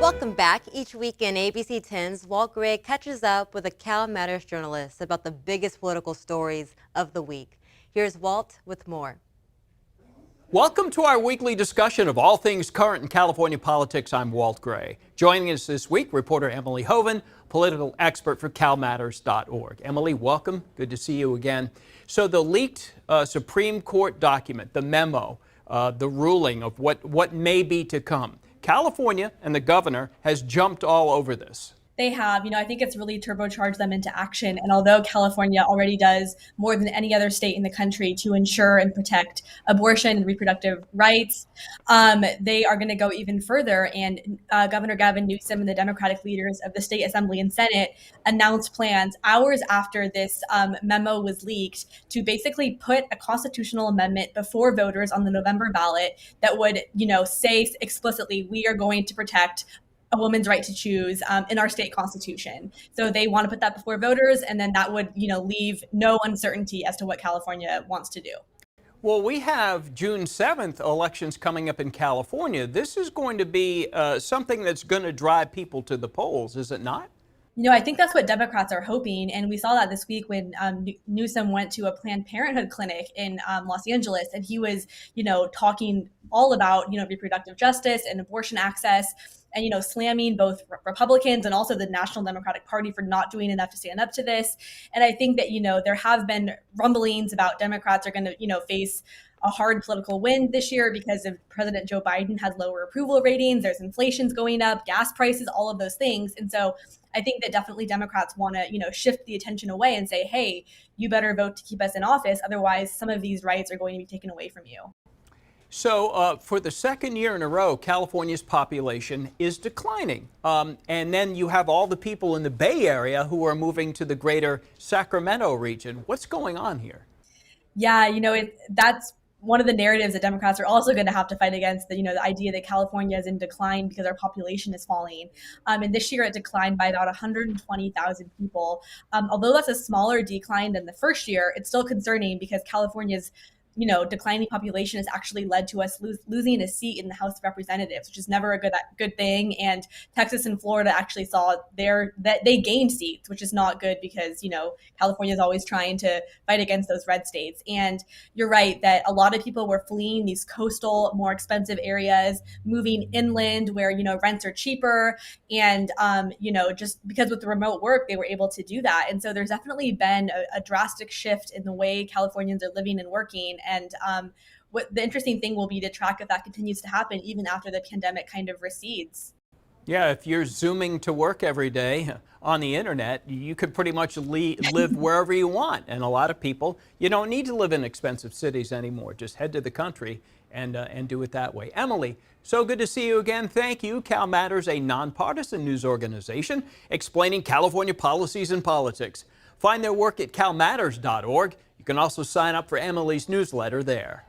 Welcome back. Each week in ABC 10's, Walt Gray catches up with a CalMatters journalist about the biggest political stories of the week. Here's Walt with more. Welcome to our weekly discussion of all things current in California politics. I'm Walt Gray. Joining us this week, reporter Emily Hoeven, political expert for CalMatters.org. Emily, welcome. Good to see you again. So the leaked Supreme Court document, the memo, the ruling of what may be to come. California and the governor has jumped all over this. They have, I think it's really turbocharged them into action. And although California already does more than any other state in the country to ensure and protect abortion and reproductive rights, they are going to go even further. And Governor Gavin Newsom and the Democratic leaders of the state assembly and Senate announced plans hours after this memo was leaked to basically put a constitutional amendment before voters on the November ballot that would, say explicitly, we are going to protect a woman's right to choose in our state constitution. So they want to put that before voters, and then that would, leave no uncertainty as to what California wants to do. Well, we have June 7th elections coming up in California. This is going to be something that's going to drive people to the polls, is it not? I think that's what Democrats are hoping. And we saw that this week when Newsom went to a Planned Parenthood clinic in Los Angeles, and he was, talking all about, reproductive justice and abortion access, and, slamming both Republicans and also the National Democratic Party for not doing enough to stand up to this. And I think that, there have been rumblings about Democrats are going to, face a hard political win this year because of President Joe Biden has lower approval ratings. There's inflation's going up, gas prices, all of those things. And so I think that definitely Democrats want to, shift the attention away and say, hey, you better vote to keep us in office. Otherwise, some of these rights are going to be taken away from you. So for the second year in a row, California's population is declining. And then you have all the people in the Bay Area who are moving to the greater Sacramento region. What's going on here? Yeah, that's one of the narratives that Democrats are also going to have to fight against, the idea that California is in decline because our population is falling. And this year it declined by about 120,000 people. Although that's a smaller decline than the first year, it's still concerning because California's declining population has actually led to us losing a seat in the House of Representatives, which is never a good thing. And Texas and Florida actually saw that they gained seats, which is not good because, California is always trying to fight against those red states. And you're right that a lot of people were fleeing these coastal, more expensive areas, moving inland where, rents are cheaper. And, just because with the remote work, they were able to do that. And so there's definitely been a drastic shift in the way Californians are living and working. And what the interesting thing will be to track if that continues to happen even after the pandemic kind of recedes. Yeah, if you're Zooming to work every day on the internet, you could pretty much live wherever you want. And a lot of people, you don't need to live in expensive cities anymore. Just head to the country and do it that way. Emily, so good to see you again. Thank you. CalMatters, a nonpartisan news organization explaining California policies and politics. Find their work at CalMatters.org. You can also sign up for Emily's newsletter there.